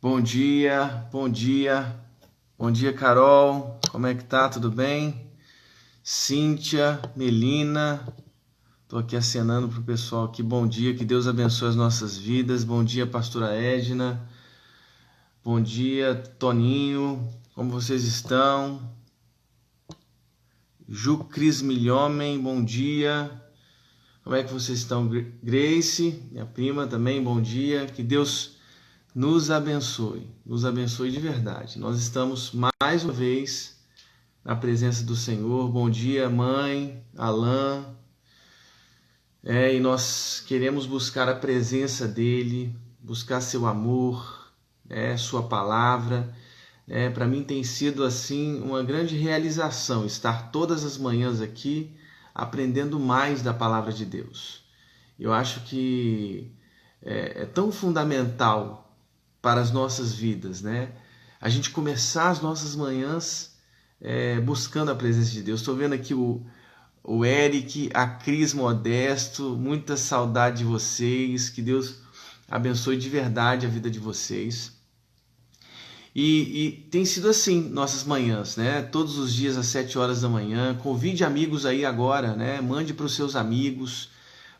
Bom dia, bom dia, bom dia, Carol. Como é que tá? Tudo bem? Cíntia, Melina, tô aqui acenando pro pessoal aqui. Bom dia, que Deus abençoe as nossas vidas. Bom dia, pastora Edna. Bom dia, Toninho. Como vocês estão? Ju Cris Milhomem, bom dia. Como é que vocês estão? Grace, minha prima também, bom dia. Que Deus nos abençoe de verdade. Nós estamos mais uma vez na presença do Senhor. Bom dia, mãe, Alain. E nós queremos buscar a presença dele, buscar seu amor, sua palavra. Para mim tem sido assim uma grande realização estar todas as manhãs aqui aprendendo mais da palavra de Deus. Eu acho que é tão fundamental para as nossas vidas, né? A gente começar as nossas manhãs buscando a presença de Deus. Estou vendo aqui o Eric, a Cris Modesto, muita saudade de vocês, que Deus abençoe de verdade a vida de vocês. E tem sido assim nossas manhãs, né? Todos os dias às 7 horas da manhã. Convide amigos aí agora, né? Mande para os seus amigos,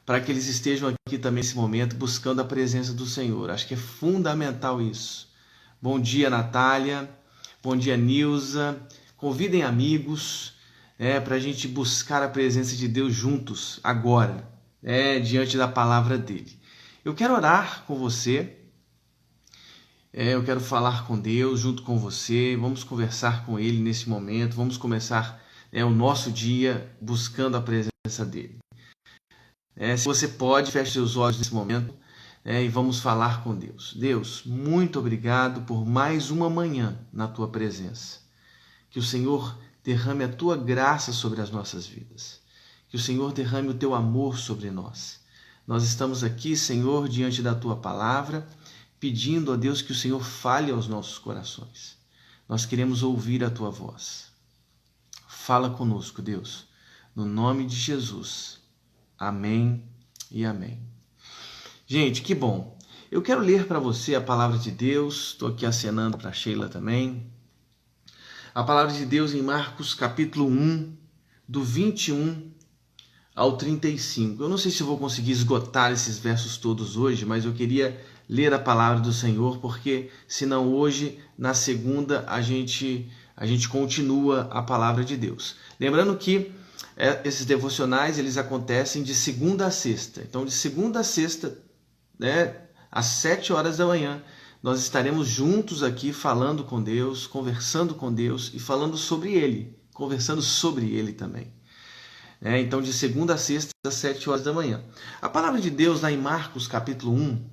para que eles estejam aqui também nesse momento buscando a presença do Senhor. Acho que é fundamental isso. Bom dia, Natália. Bom dia, Nilza. Convidem amigos para a gente buscar a presença de Deus juntos, agora, diante da palavra dele. Eu quero orar com você. Eu quero falar com Deus junto com você. Vamos conversar com ele nesse momento. Vamos começar o nosso dia buscando a presença dele. Se você pode, feche seus olhos nesse momento e vamos falar com Deus. Deus, muito obrigado por mais uma manhã na tua presença. Que o Senhor derrame a tua graça sobre as nossas vidas. Que o Senhor derrame o teu amor sobre nós. Nós estamos aqui, Senhor, diante da tua palavra, pedindo a Deus que o Senhor fale aos nossos corações. Nós queremos ouvir a tua voz. Fala conosco, Deus, no nome de Jesus. Amém e amém. Gente, que bom. Eu quero ler para você a palavra de Deus. Estou aqui acenando para a Sheila também. A palavra de Deus em Marcos capítulo 1, do 21 ao 35. Eu não sei se eu vou conseguir esgotar esses versos todos hoje, mas eu queria ler a palavra do Senhor, porque senão hoje, na segunda, a gente continua a palavra de Deus. Lembrando que esses devocionais eles acontecem de segunda a sexta. Então, de segunda a sexta, às 7 horas da manhã, nós estaremos juntos aqui falando com Deus, conversando com Deus e falando sobre Ele, conversando sobre Ele também. Então, de segunda a sexta, às 7 horas da manhã. A palavra de Deus, lá em Marcos capítulo 1,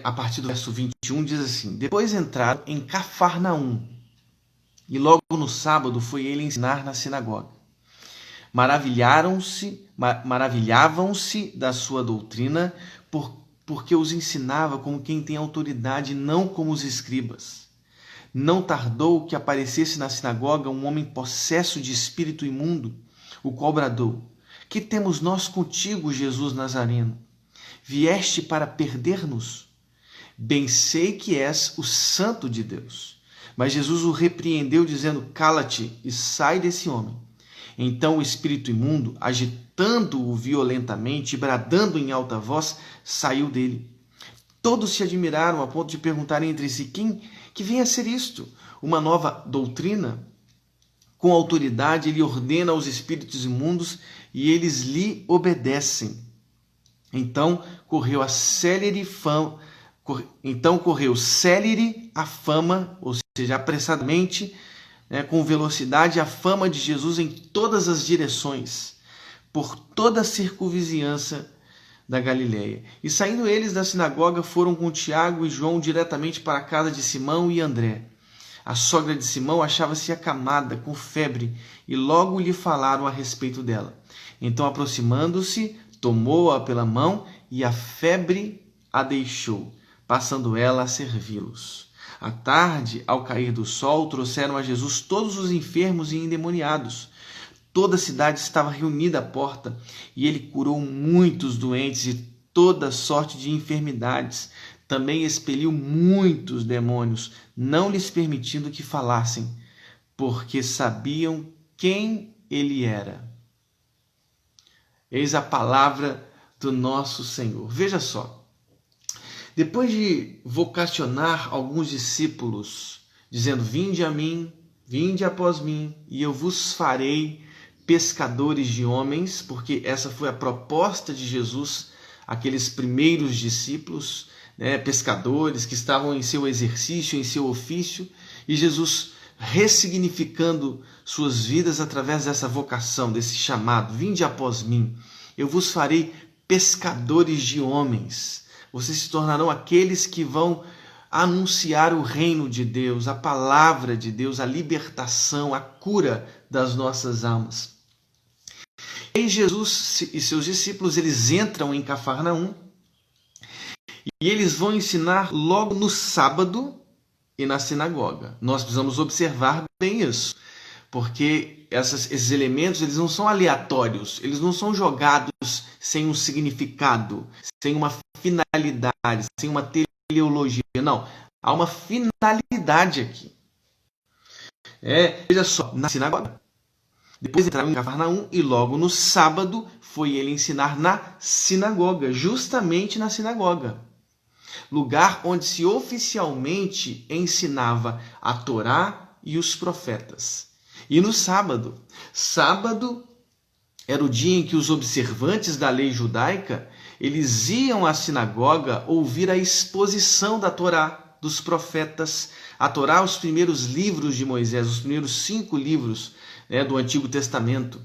a partir do verso 21, diz assim: Depois entraram em Cafarnaum, e logo no sábado foi ele ensinar na sinagoga. Maravilhavam-se da sua doutrina, porque os ensinava como quem tem autoridade, não como os escribas. Não tardou que aparecesse na sinagoga um homem possesso de espírito imundo, o qual bradou: Que temos nós contigo, Jesus Nazareno? Vieste para perder-nos? Bem sei que és o Santo de Deus. Mas Jesus o repreendeu, dizendo: Cala-te e sai desse homem. Então o espírito imundo, agitando-o violentamente e bradando em alta voz, saiu dele. Todos se admiraram a ponto de perguntar entre si: que vem a ser isto? Uma nova doutrina? Com autoridade ele ordena aos espíritos imundos e eles lhe obedecem. Então correu célere a fama, ou seja, apressadamente, com velocidade, a fama de Jesus em todas as direções, por toda a circunvizinhança da Galileia. E saindo eles da sinagoga, foram com Tiago e João diretamente para a casa de Simão e André. A sogra de Simão achava-se acamada, com febre, e logo lhe falaram a respeito dela. Então, aproximando-se, tomou-a pela mão e a febre a deixou, passando ela a servi-los. À tarde, ao cair do sol, trouxeram a Jesus todos os enfermos e endemoniados. Toda a cidade estava reunida à porta, e ele curou muitos doentes e toda sorte de enfermidades, também expeliu muitos demônios, não lhes permitindo que falassem, porque sabiam quem ele era. Eis a palavra do nosso Senhor. Veja só, depois de vocacionar alguns discípulos, dizendo: vinde a mim, vinde após mim, e eu vos farei pescadores de homens, porque essa foi a proposta de Jesus, aqueles primeiros discípulos, pescadores que estavam em seu exercício, em seu ofício, e Jesus ressignificando suas vidas através dessa vocação, desse chamado: vinde após mim, eu vos farei pescadores de homens. Vocês se tornarão aqueles que vão anunciar o reino de Deus, a palavra de Deus, a libertação, a cura das nossas almas. E Jesus e seus discípulos, eles entram em Cafarnaum e eles vão ensinar logo no sábado e na sinagoga. Nós precisamos observar bem isso, porque esses elementos, eles não são aleatórios, eles não são jogados sem um significado, sem uma finalidade, sem uma teleologia. Não, há uma finalidade aqui. Veja só, na sinagoga. Depois entraram em Cafarnaum e logo no sábado foi ele ensinar na sinagoga, justamente na sinagoga. Lugar onde se oficialmente ensinava a Torá e os profetas. E no sábado era o dia em que os observantes da lei judaica, eles iam à sinagoga ouvir a exposição da Torá, dos profetas. A Torá, os primeiros livros de Moisés, os primeiros 5 livros do Antigo Testamento.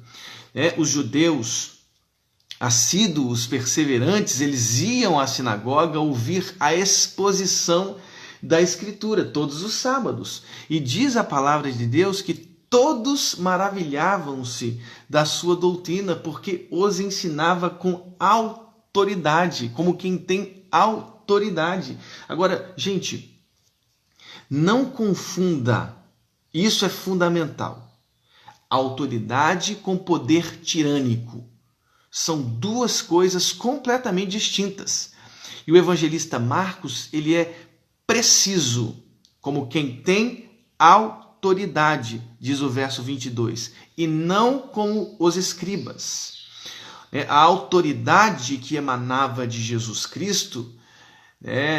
Os judeus assíduos, perseverantes, eles iam à sinagoga ouvir a exposição da Escritura todos os sábados. E diz a palavra de Deus que todos maravilhavam-se da sua doutrina, porque os ensinava com autoridade, como quem tem autoridade. Agora, gente, não confunda, isso é fundamental. Autoridade com poder tirânico. São duas coisas completamente distintas. E o evangelista Marcos, ele é preciso, como quem tem autoridade, diz o verso 22, e não como os escribas. A autoridade que emanava de Jesus Cristo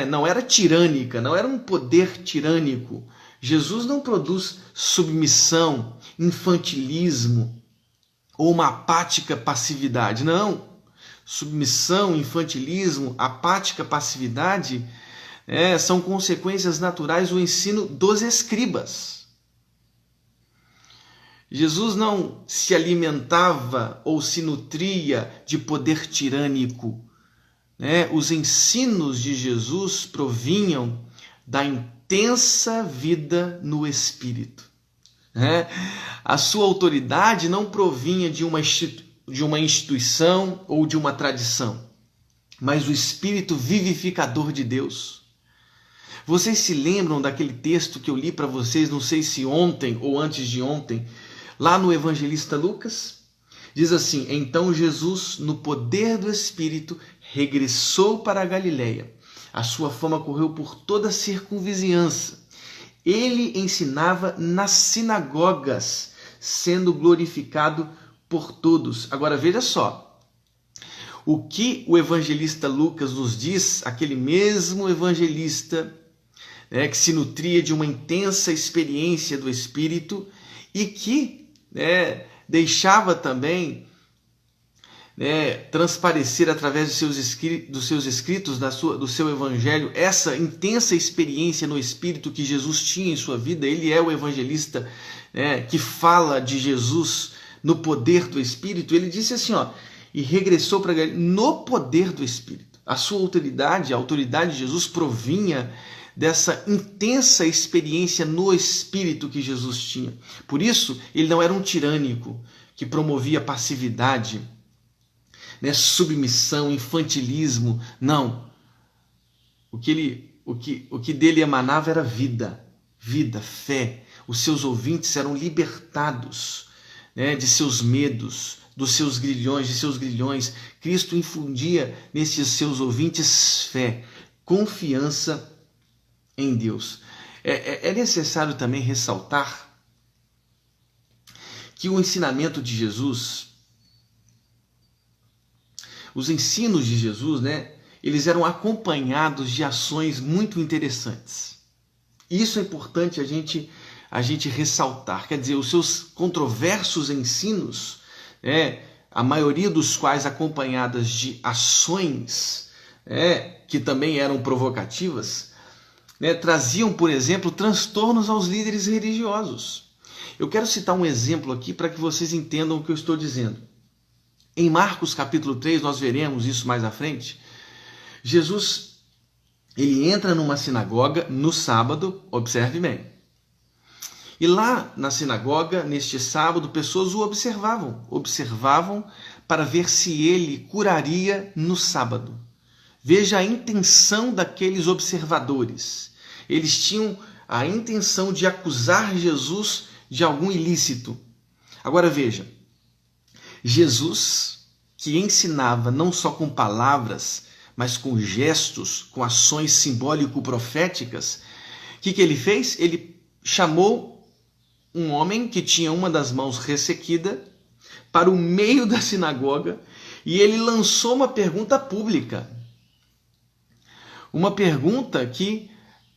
não era tirânica, não era um poder tirânico. Jesus não produz submissão, infantilismo ou uma apática passividade. Não. Submissão, infantilismo, apática passividade são consequências naturais do ensino dos escribas. Jesus não se alimentava ou se nutria de poder tirânico. Os ensinos de Jesus provinham da intensa vida no Espírito. A sua autoridade não provinha de uma instituição ou de uma tradição, mas do Espírito vivificador de Deus. Vocês se lembram daquele texto que eu li para vocês, não sei se ontem ou antes de ontem, lá no evangelista Lucas? Diz assim: então Jesus, no poder do Espírito, regressou para a Galileia. A sua fama correu por toda a circunvizinhança. Ele ensinava nas sinagogas, sendo glorificado por todos. Agora veja só, o que o evangelista Lucas nos diz, aquele mesmo evangelista que se nutria de uma intensa experiência do Espírito e que deixava também transparecer através dos seus escritos, do seu evangelho, essa intensa experiência no Espírito que Jesus tinha em sua vida. Ele é o evangelista que fala de Jesus no poder do Espírito. Ele disse assim, e regressou para Galileia no poder do Espírito. A sua autoridade, a autoridade de Jesus provinha dessa intensa experiência no Espírito que Jesus tinha. Por isso, ele não era um tirânico que promovia passividade, submissão, infantilismo. Não. O que dele emanava era vida, fé. Os seus ouvintes eram libertados de seus medos, dos seus grilhões, Cristo infundia nesses seus ouvintes fé. confiança em Deus. É necessário também ressaltar que o ensinamento de Jesus, os ensinos de Jesus, né, eles eram acompanhados de ações muito interessantes. Isso é importante a gente ressaltar. Quer dizer, os seus controversos ensinos, a maioria dos quais acompanhadas de ações que também eram provocativas, traziam, por exemplo, transtornos aos líderes religiosos. Eu quero citar um exemplo aqui para que vocês entendam o que eu estou dizendo. Em Marcos capítulo 3, nós veremos isso mais à frente. Jesus, ele entra numa sinagoga no sábado, observe bem. E lá na sinagoga, neste sábado, pessoas o observavam para ver se ele curaria no sábado. Veja a intenção daqueles observadores. Eles tinham a intenção de acusar Jesus de algum ilícito. Agora veja, Jesus, que ensinava não só com palavras, mas com gestos, com ações simbólico-proféticas, o que ele fez? Ele chamou um homem que tinha uma das mãos ressequida para o meio da sinagoga e ele lançou uma pergunta pública. Uma pergunta que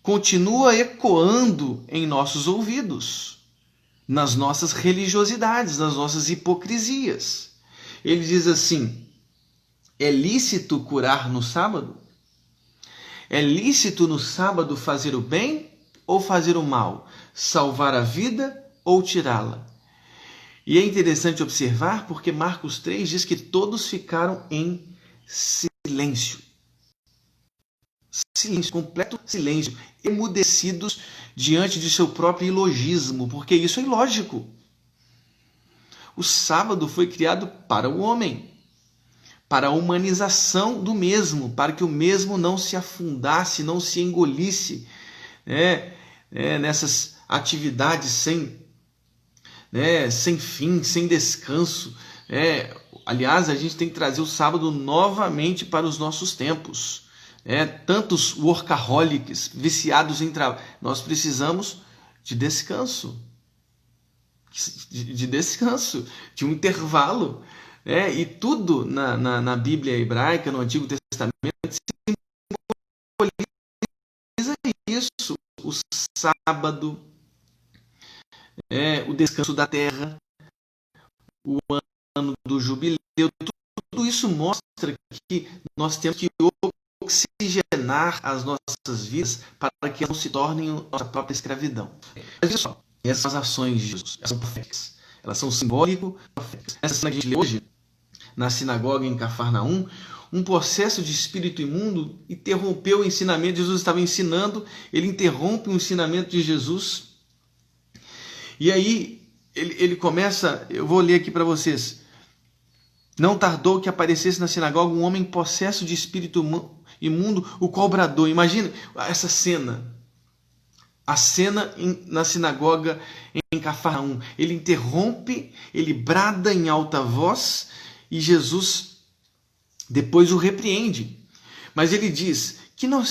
continua ecoando em nossos ouvidos, nas nossas religiosidades, nas nossas hipocrisias. Ele diz assim: é lícito curar no sábado? É lícito no sábado fazer o bem ou fazer o mal? Salvar a vida ou tirá-la? E é interessante observar porque Marcos 3 diz que todos ficaram em silêncio. Silêncio, completo silêncio, emudecidos diante de seu próprio ilogismo, porque isso é ilógico. O sábado foi criado para o homem, para a humanização do mesmo, para que o mesmo não se afundasse, não se engolisse nessas atividades sem fim, sem descanso. Aliás, a gente tem que trazer o sábado novamente para os nossos tempos. Tantos workaholics, viciados em trabalho. Nós precisamos de descanso. De descanso, de um intervalo. E tudo na Bíblia hebraica, no Antigo Testamento, simboliza isso. O sábado, o descanso da terra, o ano do jubileu. Tudo isso mostra que nós temos que oxigenar as nossas vidas para que não se tornem nossa própria escravidão. Mas olha só, essas ações de Jesus, elas são proféticas, elas são simbólico-proféticas. Essa cena que a gente lê hoje, na sinagoga em Cafarnaum, um processo de espírito imundo interrompeu o ensinamento. Jesus estava ensinando, ele interrompe o ensinamento de Jesus. E aí ele começa, eu vou ler aqui para vocês. Não tardou que aparecesse na sinagoga um homem possesso de espírito imundo, o qual bradou. Imagina essa cena. A cena na sinagoga em Cafarnaum. Ele interrompe, ele brada em alta voz e Jesus depois o repreende. Mas ele diz: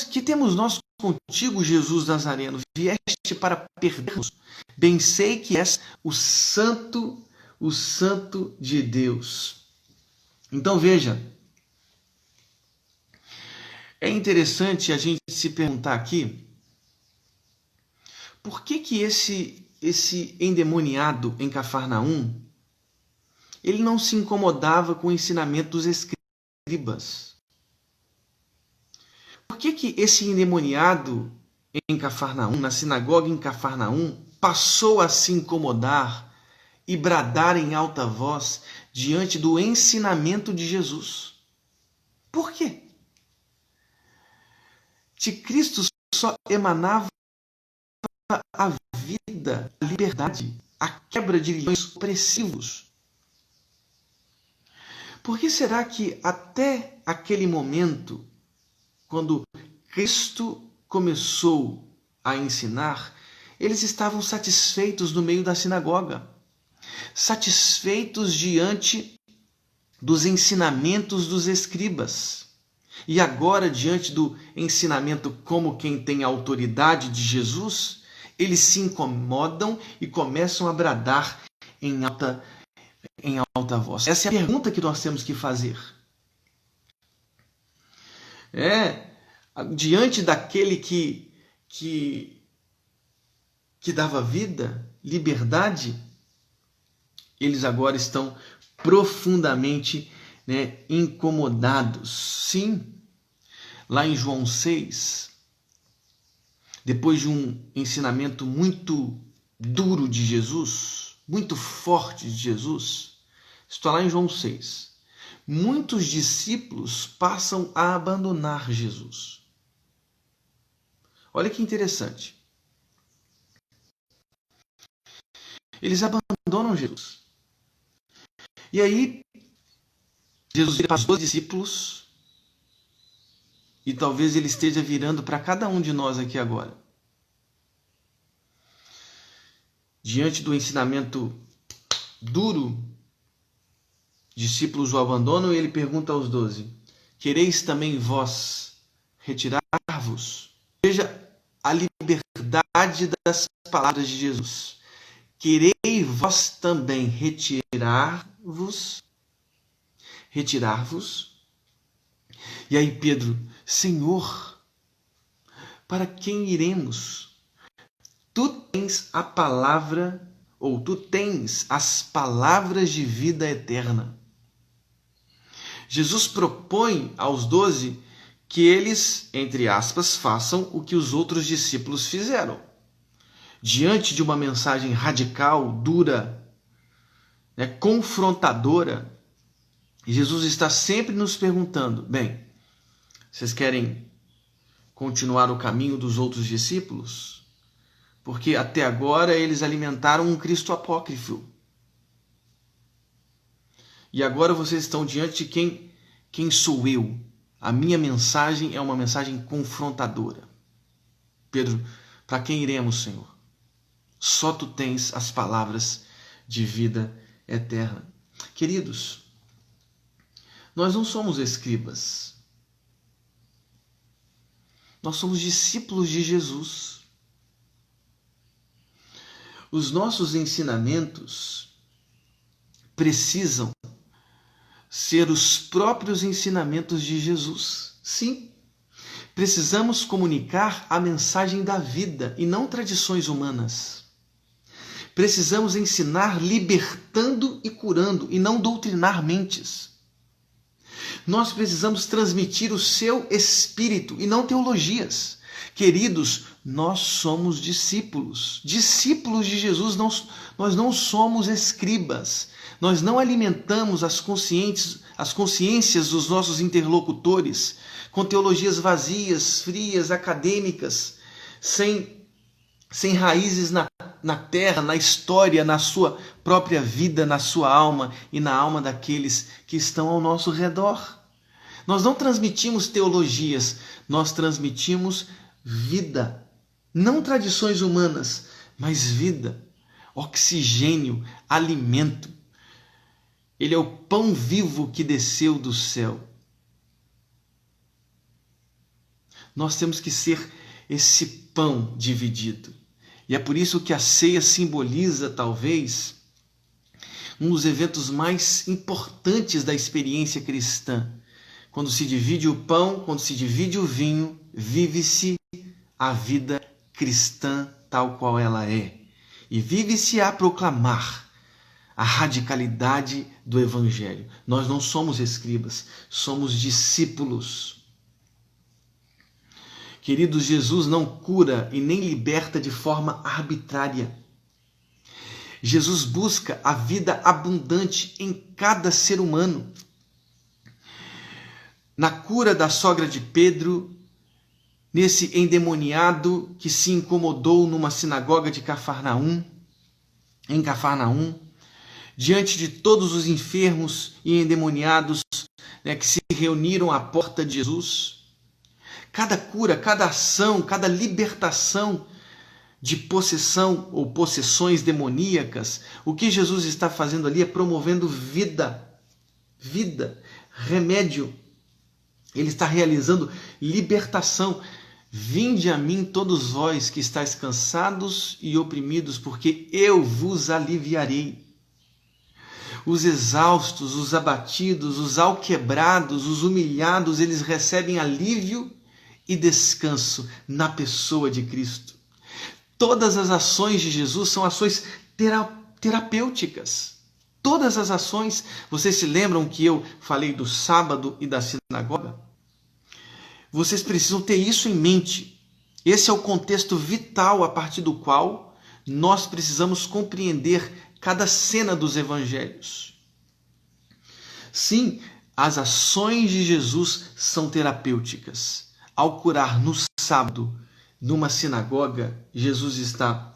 que temos nós contigo, Jesus Nazareno? Vieste para perdermos. Bem sei que és o Santo de Deus. Então veja, é interessante a gente se perguntar aqui, por que esse endemoniado em Cafarnaum, ele não se incomodava com o ensinamento dos escribas? Por que esse endemoniado em Cafarnaum, na sinagoga em Cafarnaum, passou a se incomodar e bradar em alta voz diante do ensinamento de Jesus? Por quê? De Cristo só emanava a vida, a liberdade, a quebra de grilhões opressivos. Por que será que até aquele momento, quando Cristo começou a ensinar, eles estavam satisfeitos no meio da sinagoga, satisfeitos diante dos ensinamentos dos escribas? E agora, diante do ensinamento como quem tem a autoridade de Jesus, eles se incomodam e começam a bradar em alta voz. Essa é a pergunta que nós temos que fazer. Diante daquele que dava vida, liberdade, eles agora estão profundamente, incomodados. Sim, lá em João 6, depois de um ensinamento muito duro de Jesus, muito forte de Jesus, está lá em João 6. Muitos discípulos passam a abandonar Jesus. Olha que interessante. Eles abandonam Jesus. E aí, Jesus vira para os 12 discípulos, e talvez ele esteja virando para cada um de nós aqui agora. Diante do ensinamento duro, discípulos o abandonam e ele pergunta aos 12: quereis também vós retirar-vos? Veja a liberdade das palavras de Jesus. Quereis vós também retirar-vos? E aí Pedro: Senhor, para quem iremos? Tu tens a palavra, ou tu tens as palavras de vida eterna. Jesus propõe aos 12 que eles, entre aspas, façam o que os outros discípulos fizeram. Diante de uma mensagem radical, dura, confrontadora, Jesus está sempre nos perguntando: bem, vocês querem continuar o caminho dos outros discípulos? Porque até agora eles alimentaram um Cristo apócrifo. E agora vocês estão diante de quem sou eu. A minha mensagem é uma mensagem confrontadora. Pedro: para quem iremos, Senhor? Só tu tens as palavras de vida eterna. Queridos, nós não somos escribas. Nós somos discípulos de Jesus. Os nossos ensinamentos precisam ser os próprios ensinamentos de Jesus. Sim, precisamos comunicar a mensagem da vida e não tradições humanas. Precisamos ensinar libertando e curando e não doutrinar mentes. Nós precisamos transmitir o seu espírito e não teologias. Queridos, nós somos discípulos de Jesus, nós não somos escribas. Nós não alimentamos as consciências dos nossos interlocutores com teologias vazias, frias, acadêmicas, sem raízes na terra, na história, na sua própria vida, na sua alma e na alma daqueles que estão ao nosso redor. Nós não transmitimos teologias, nós transmitimos vida. Não tradições humanas, mas vida, oxigênio, alimento. Ele é o pão vivo que desceu do céu. Nós temos que ser esse pão dividido. E é por isso que a ceia simboliza, talvez, um dos eventos mais importantes da experiência cristã. Quando se divide o pão, quando se divide o vinho, vive-se a vida cristã tal qual ela é. E vive-se a proclamar a radicalidade do Evangelho. Nós não somos escribas, somos discípulos. Queridos, Jesus não cura e nem liberta de forma arbitrária. Jesus busca a vida abundante em cada ser humano. Na cura da sogra de Pedro, nesse endemoniado que se incomodou numa sinagoga de Cafarnaum, em Cafarnaum, diante de todos os enfermos e endemoniados que se reuniram à porta de Jesus, cada cura, cada ação, cada libertação de possessão ou possessões demoníacas, o que Jesus está fazendo ali é promovendo vida, remédio. Ele está realizando libertação. Vinde a mim todos vós que estáis cansados e oprimidos, porque eu vos aliviarei. Os exaustos, os abatidos, os alquebrados, os humilhados, eles recebem alívio e descanso na pessoa de Cristo. Todas as ações de Jesus são ações terapêuticas. Todas as ações. Vocês se lembram que eu falei do sábado e da sinagoga? Vocês precisam ter isso em mente. Esse é o contexto vital a partir do qual nós precisamos compreender cada cena dos evangelhos. Sim, as ações de Jesus são terapêuticas. Ao curar no sábado, numa sinagoga, Jesus está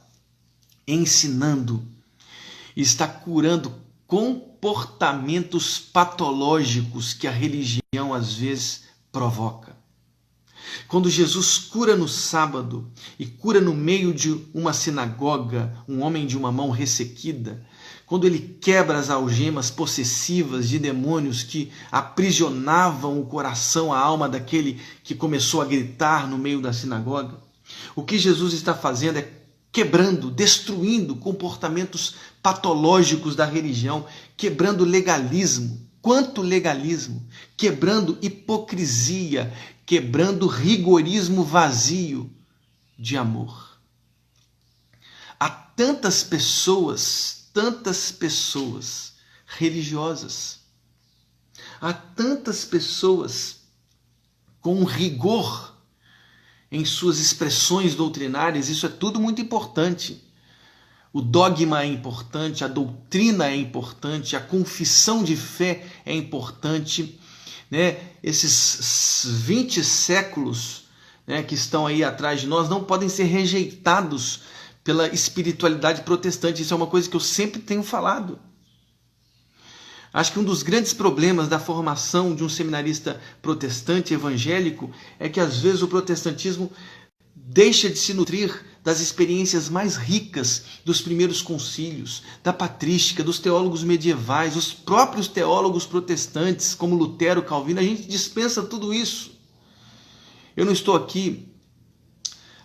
ensinando, está curando comportamentos patológicos que a religião às vezes provoca. Quando Jesus cura no sábado e cura no meio de uma sinagoga um homem de uma mão ressequida, quando ele quebra as algemas possessivas de demônios que aprisionavam o coração, a alma daquele que começou a gritar no meio da sinagoga, o que Jesus está fazendo é quebrando, destruindo comportamentos patológicos da religião, quebrando legalismo. Quanto legalismo? Quebrando hipocrisia, quebrando rigorismo vazio de amor. Há tantas pessoas religiosas, há tantas pessoas com rigor em suas expressões doutrinárias, isso é tudo muito importante. O dogma é importante, a doutrina é importante, a confissão de fé é importante, né? Esses 20 séculos, né, que estão aí atrás de nós não podem ser rejeitados pela espiritualidade protestante. Isso é uma coisa que eu sempre tenho falado. Acho que um dos grandes problemas da formação de um seminarista protestante evangélico é que às vezes o protestantismo deixa de se nutrir das experiências mais ricas dos primeiros concílios, da patrística, dos teólogos medievais, os próprios teólogos protestantes, como Lutero, Calvino. A gente dispensa tudo isso. Eu não estou aqui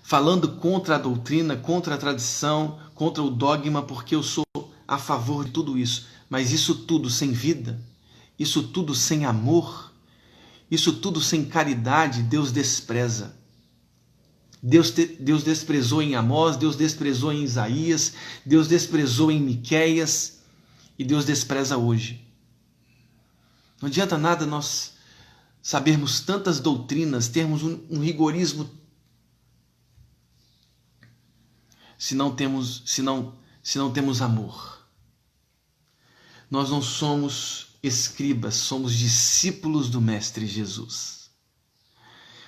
falando contra a doutrina, contra a tradição, contra o dogma, porque eu sou a favor de tudo isso. Mas isso tudo sem vida, isso tudo sem amor, isso tudo sem caridade, Deus despreza. Deus desprezou em Amós, Deus desprezou em Isaías, Deus desprezou em Miqueias e Deus despreza hoje. Não adianta nada nós sabermos tantas doutrinas, termos um rigorismo, se não temos amor. Nós não somos escribas, somos discípulos do Mestre Jesus.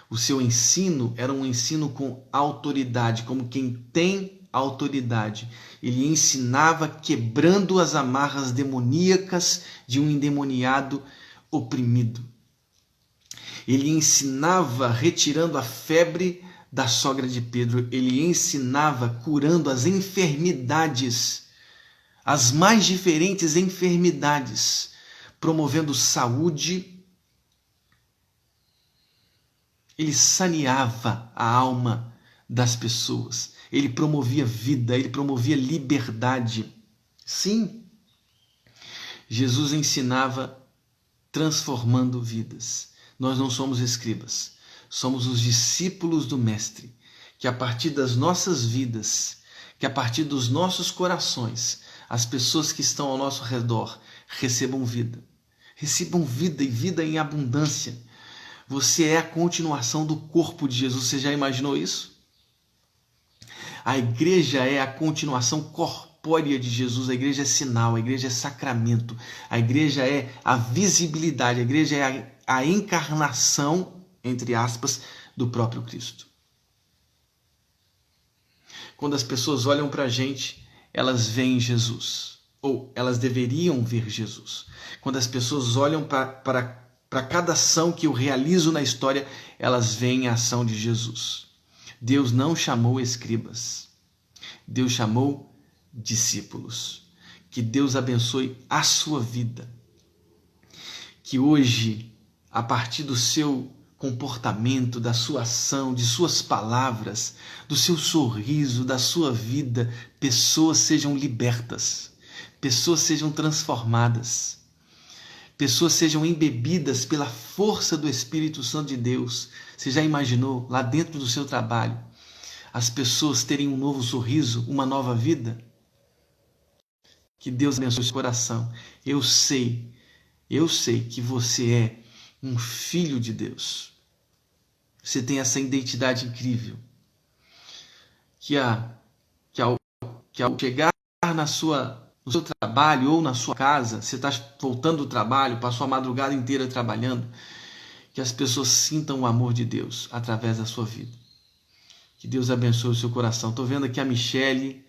O seu ensino era um ensino com autoridade, como quem tem autoridade. Ele ensinava quebrando as amarras demoníacas de um endemoniado oprimido. Ele ensinava retirando a febre da sogra de Pedro. Ele ensinava curando as enfermidades, as mais diferentes enfermidades, promovendo saúde. Ele saneava a alma das pessoas. Ele promovia vida, ele promovia liberdade. Sim, Jesus ensinava transformando vidas. Nós não somos escribas, somos os discípulos do Mestre, que a partir das nossas vidas, que a partir dos nossos corações, as pessoas que estão ao nosso redor recebam vida. Recebam vida e vida em abundância. Você é a continuação do corpo de Jesus. Você já imaginou isso? A igreja é a continuação corpórea de Jesus. A igreja é sinal, a igreja é sacramento. A igreja é a visibilidade, a igreja é a encarnação, entre aspas, do próprio Cristo. Quando as pessoas olham para a gente, elas veem Jesus. Ou elas deveriam ver Jesus. Quando as pessoas olham para cada ação que eu realizo na história, elas veem a ação de Jesus. Deus não chamou escribas. Deus chamou discípulos. Que Deus abençoe a sua vida. Que hoje, a partir do seu comportamento, da sua ação, de suas palavras, do seu sorriso, da sua vida, pessoas sejam libertas, pessoas sejam transformadas, pessoas sejam embebidas pela força do Espírito Santo de Deus. Você já imaginou lá dentro do seu trabalho as pessoas terem um novo sorriso, uma nova vida? Que Deus abençoe o seu coração. Eu sei que você é um filho de Deus. Você tem essa identidade incrível. Que ao chegar no seu trabalho ou na sua casa, você está voltando do trabalho, passou a madrugada inteira trabalhando, que as pessoas sintam o amor de Deus através da sua vida. Que Deus abençoe o seu coração. Estou vendo aqui a Michele.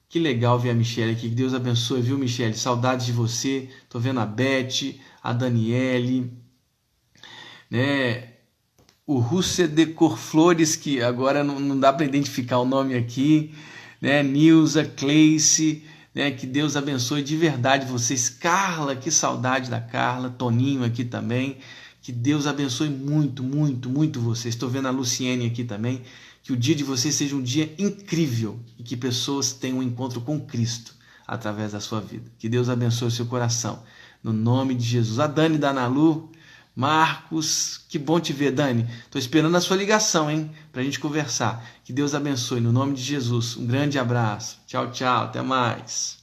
Que legal ver a Michele aqui. Que Deus abençoe, viu, Michele? Saudades de você. Estou vendo a Beth, a Daniele, né? O Russe de Corflores, que agora não dá para identificar o nome aqui, né? Nilza, Cleice, né? Que Deus abençoe de verdade vocês. Carla, que saudade da Carla. Toninho aqui também. Que Deus abençoe muito, muito, muito vocês. Estou vendo a Luciene aqui também. Que o dia de vocês seja um dia incrível e que pessoas tenham um encontro com Cristo através da sua vida. Que Deus abençoe o seu coração. No nome de Jesus. A Dani da Analu, Marcos, que bom te ver, Dani. Estou esperando a sua ligação, hein? Para a gente conversar. Que Deus abençoe. No nome de Jesus. Um grande abraço. Tchau, tchau. Até mais.